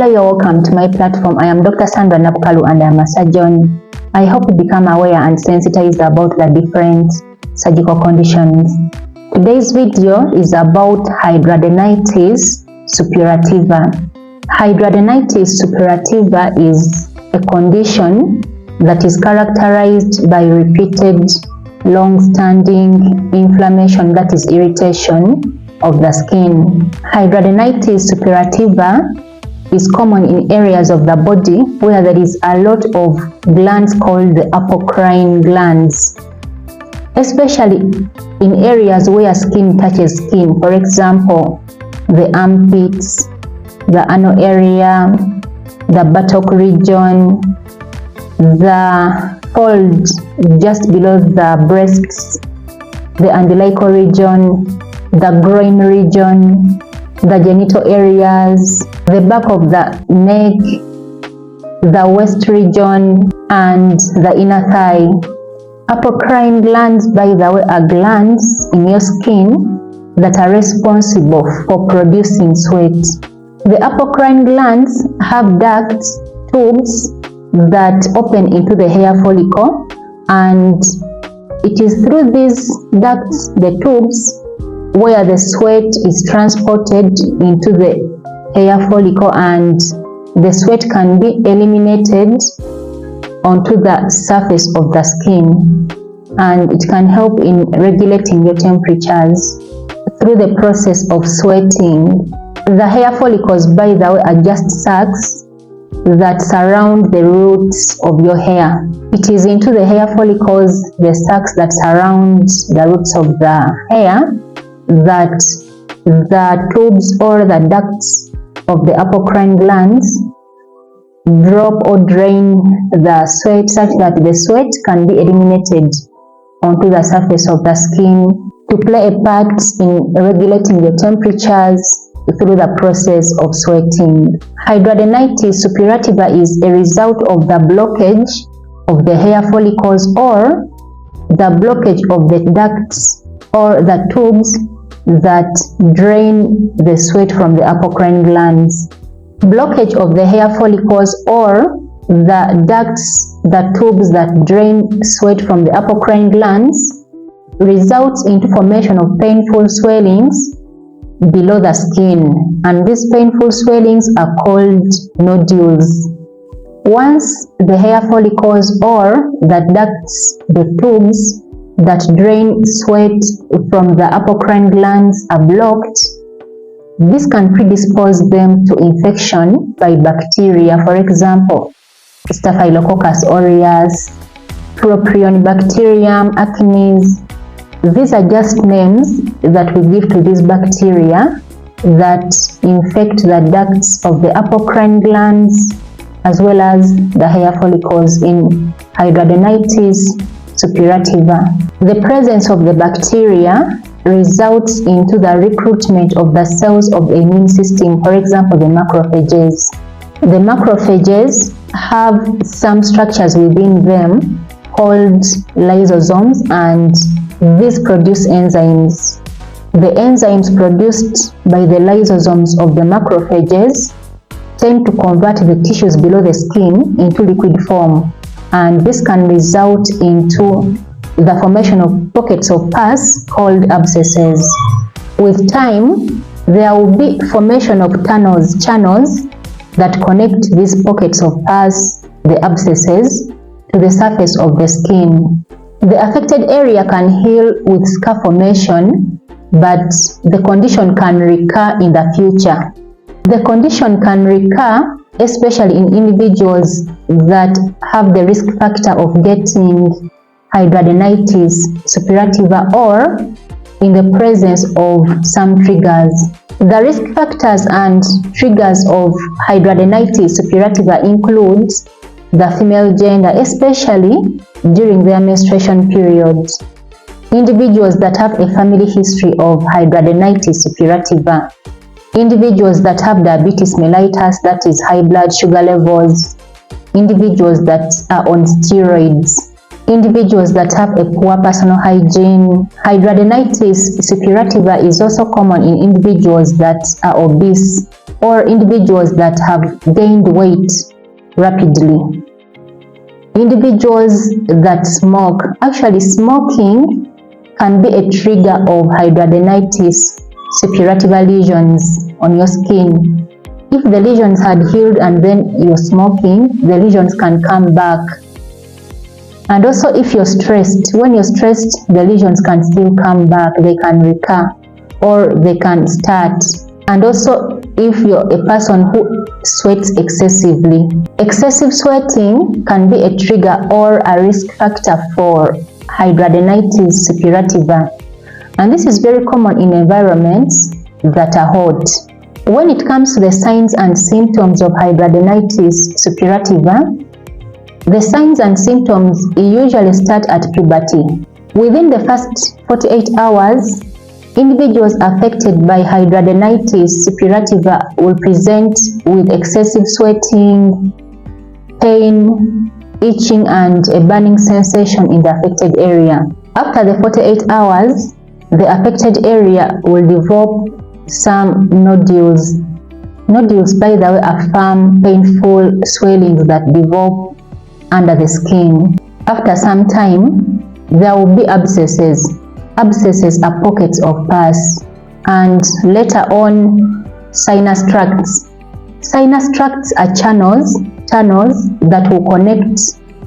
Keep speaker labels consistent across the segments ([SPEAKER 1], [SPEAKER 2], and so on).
[SPEAKER 1] Hello, you're welcome to my platform. I am Dr. Sandra and I am a surgeon. I hope you become aware and sensitized about the different surgical conditions. Today's video is about hidradenitis suppurativa. Hidradenitis suppurativa is a condition that is characterized by repeated, long-standing inflammation, that is irritation of the skin. Hidradenitis suppurativa is common in areas of the body where there is a lot of glands called the apocrine glands, especially in areas where skin touches skin. For example, the armpits, the anal area, the buttock region, the fold just below the breasts, the umbilical region, the groin region, the genital areas, the back of the neck, the waist region, and the inner thigh. Apocrine glands, by the way, are glands in your skin that are responsible for producing sweat. The apocrine glands have ducts, tubes that open into the hair follicle, and it is through these ducts, the tubes, where the sweat is transported into the hair follicle, and the sweat can be eliminated onto the surface of the skin, and it can help in regulating your temperatures through the process of sweating. The hair follicles, by the way, are just sacs that surround the roots of your hair. It is into the hair follicles, the sacs that surround the roots of the hair, that the tubes or the ducts of the apocrine glands drop or drain the sweat such that the sweat can be eliminated onto the surface of the skin to play a part in regulating the temperatures through the process of sweating. Hidradenitis suppurativa is a result of the blockage of the hair follicles or the blockage of the ducts or the tubes that drain the sweat from the apocrine glands. Blockage of the hair follicles or the ducts, the tubes that drain sweat from the apocrine glands results into formation of painful swellings below the skin, and these painful swellings are called nodules. Once the hair follicles or the ducts, the tubes that drain sweat from the apocrine glands are blocked, this can predispose them to infection by bacteria. For example, Staphylococcus aureus, Propionibacterium acnes. These are just names that we give to these bacteria that infect the ducts of the apocrine glands as well as the hair follicles in hidradenitis suppurativa. The presence of the bacteria results into the recruitment of the cells of the immune system, for example, the macrophages. The macrophages have some structures within them called lysosomes, and these produce enzymes. The enzymes produced by the lysosomes of the macrophages tend to convert the tissues below the skin into liquid form, and this can result into the formation of pockets of pus called abscesses. With time, there will be formation of channels that connect these pockets of pus, the abscesses, to the surface of the skin. The affected area can heal with scar formation, but the condition can recur in the future. The condition can recur especially in individuals that have the risk factor of getting hidradenitis suppurativa or in the presence of some triggers. The risk factors and triggers of hidradenitis suppurativa include the female gender, especially during their menstruation period. Individuals that have a family history of hidradenitis suppurativa. Individuals that have diabetes mellitus, that is high blood sugar levels. Individuals that are on steroids. individuals that have a poor personal hygiene. Hidradenitis suppurativa is also common in individuals that are obese or individuals that have gained weight rapidly. Individuals that smoke. Actually, smoking can be a trigger of hidradenitis suppurativa lesions on your skin. If the lesions had healed and then you're smoking, the lesions can come back. And also if you're stressed, when you're stressed, the lesions can still come back, they can recur or they can start. And also if you're a person who sweats excessively. Excessive sweating can be a trigger or a risk factor for hidradenitis suppurativa. And this is very common in environments that are hot. When it comes to the signs and symptoms of hidradenitis suppurativa, the signs and symptoms usually start at puberty. Within the first 48 hours, individuals affected by hidradenitis suppurativa will present with excessive sweating, pain, itching, and a burning sensation in the affected area. After the 48 hours, the affected area will develop some nodules. Nodules, by the way, are firm, painful swellings that develop under the skin. After some time, there will be abscesses. Abscesses are pockets of pus, and later on, sinus tracts. Sinus tracts are channels that will connect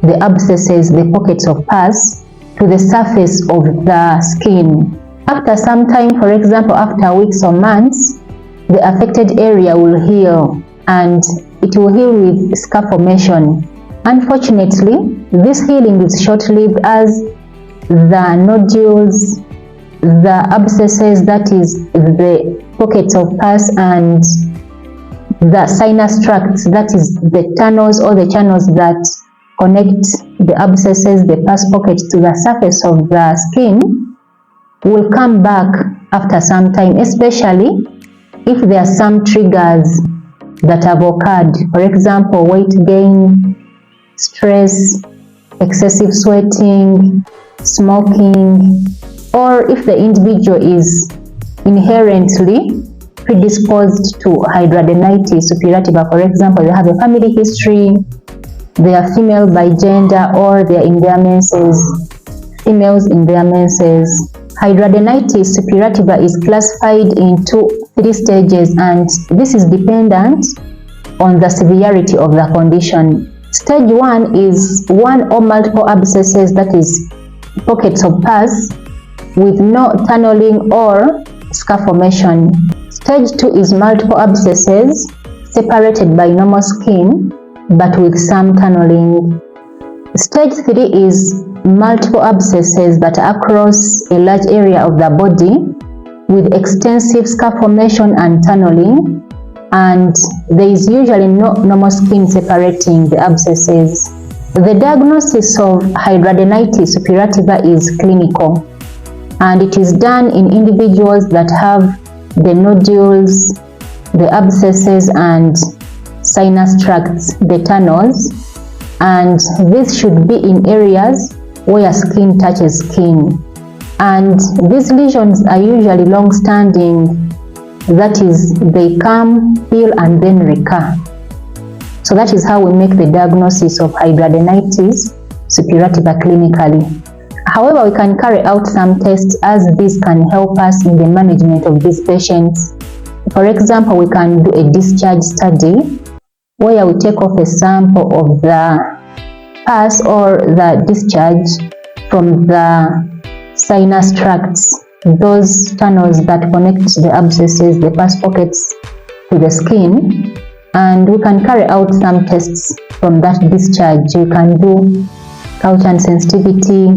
[SPEAKER 1] the abscesses, the pockets of pus, to the surface of the skin. After some time, for example, after weeks or months, the affected area will heal, and it will heal with scar formation. Unfortunately, this healing is short-lived as the nodules, the abscesses, that is the pockets of pus, and the sinus tracts, that is the tunnels or the channels that connect the abscesses, the pus pockets to the surface of the skin, will come back after some time, especially if there are some triggers that have occurred. For example, weight gain, stress, excessive sweating, smoking, or if the individual is inherently predisposed to hidradenitis suppurativa. For example, they have a family history, they are female by gender, or they are in their menses, females in their menses. Hidradenitis suppurativa is classified into 3 stages, and this is dependent on the severity of the condition. Stage 1 is 1 or multiple abscesses, that is pockets of pus with no tunneling or scar formation. Stage 2 is multiple abscesses separated by normal skin but with some tunneling. Stage 3 is multiple abscesses that are across a large area of the body with extensive scar formation and tunneling, and there is usually no normal skin separating the abscesses. The diagnosis of hidradenitis suppurativa is clinical, and it is done in individuals that have the nodules, the abscesses, and sinus tracts, the tunnels, and this should be in areas where skin touches skin. And these lesions are usually long-standing, that is, they come, heal, and then recur. So that is how we make the diagnosis of hidradenitis suppurativa clinically. However, we can carry out some tests as this can help us in the management of these patients. For example, we can do a discharge study where we take off a sample of the pus or the discharge from the sinus tracts, those tunnels that connect the abscesses, the pus pockets, to the skin, and we can carry out some tests from that discharge. We can do culture sensitivity,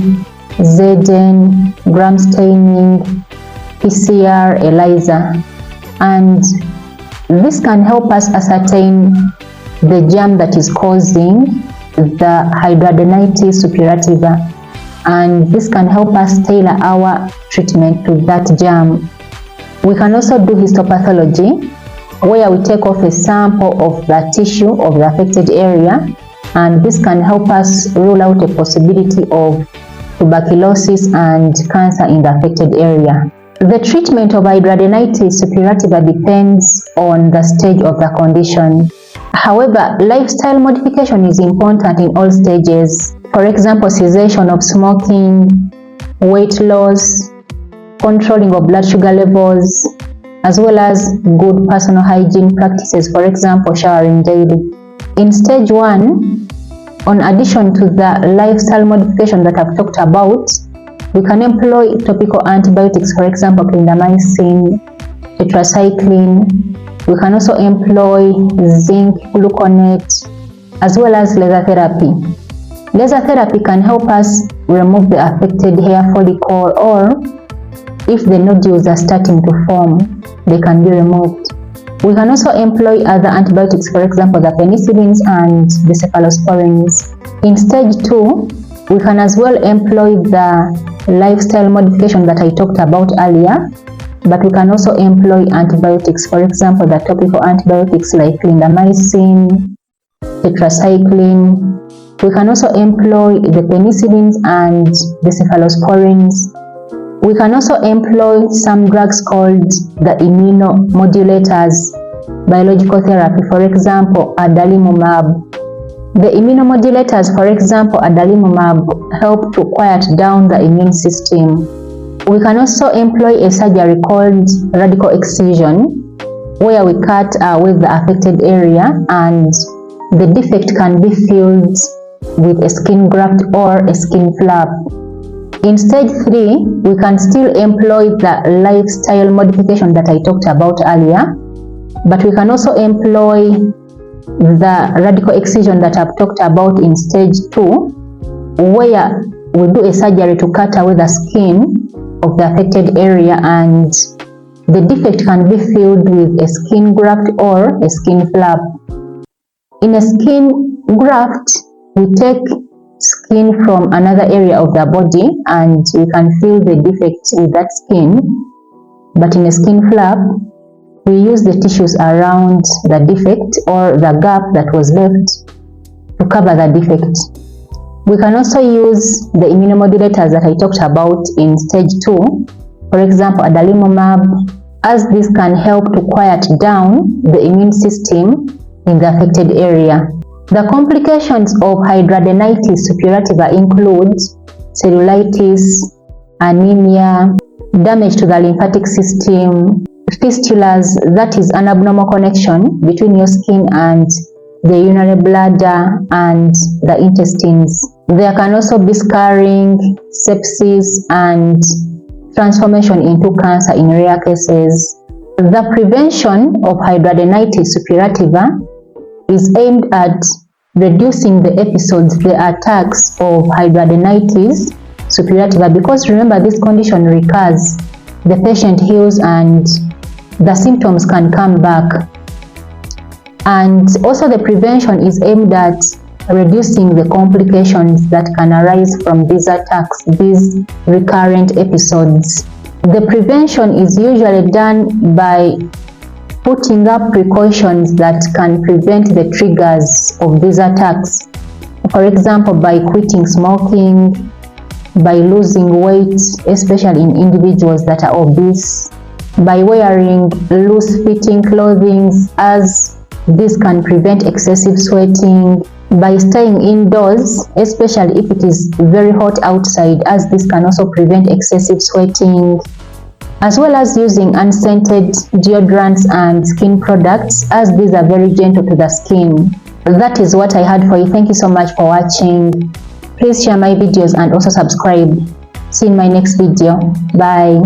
[SPEAKER 1] Zn, gram staining, PCR, ELISA, and this can help us ascertain the germ that is causing the hidradenitis suppurativa, and this can help us tailor our treatment to that germ. We can also do histopathology, where we take off a sample of the tissue of the affected area and this can help us rule out a possibility of tuberculosis and cancer in the affected area. The treatment of hidradenitis suppurativa depends on the stage of the condition. However, lifestyle modification is important in all stages. For example, cessation of smoking, weight loss, controlling of blood sugar levels, as well as good personal hygiene practices, for example, showering daily. In stage 1, in addition to the lifestyle modification that I've talked about, we can employ topical antibiotics, for example, clindamycin, tetracycline. We can also employ zinc gluconate, as well as laser therapy. Laser therapy can help us remove the affected hair follicle, or if the nodules are starting to form, they can be removed. We can also employ other antibiotics, for example, the penicillins and the cephalosporins. In stage 2, we can as well employ the lifestyle modification that I talked about earlier, but we can also employ antibiotics, for example, the topical antibiotics like clindamycin, tetracycline. We can also employ the penicillins and the cephalosporins. We can also employ some drugs called the immunomodulators, biological therapy, for example, adalimumab. The immunomodulators, for example, adalimumab, help to quiet down the immune system. We can also employ a surgery called radical excision, where we cut with the affected area and the defect can be filled with a skin graft or a skin flap. In stage 3, we can still employ the lifestyle modification that I talked about earlier, but we can also employ the radical excision that I've talked about in stage 2, where we do a surgery to cut away the skin of the affected area and the defect can be filled with a skin graft or a skin flap. In a skin graft, we take skin from another area of the body and we can fill the defect with that skin, but in a skin flap, we use the tissues around the defect or the gap that was left to cover the defect. We can also use the immunomodulators that I talked about in stage 2, for example, adalimumab, as this can help to quiet down the immune system in the affected area. The complications of hidradenitis suppurativa include cellulitis, anemia, damage to the lymphatic system, fistulas, that is an abnormal connection between your skin and the urinary bladder and the intestines. There can also be scarring, sepsis, and transformation into cancer in rare cases. The prevention of hidradenitis suppurativa is aimed at reducing the episodes, the attacks of hidradenitis suppurativa, because remember, this condition recurs, the patient heals and the symptoms can come back. And also the prevention is aimed at reducing the complications that can arise from these attacks, these recurrent episodes. The prevention is usually done by putting up precautions that can prevent the triggers of these attacks. For example, by quitting smoking, by losing weight, especially in individuals that are obese, by wearing loose-fitting clothing, as this can prevent excessive sweating, by staying indoors, especially if it is very hot outside, as this can also prevent excessive sweating, as well as using unscented deodorants and skin products, as these are very gentle to the skin. That is what I had for you. Thank you so much for watching. Please share my videos and also subscribe. See you in my next video. Bye.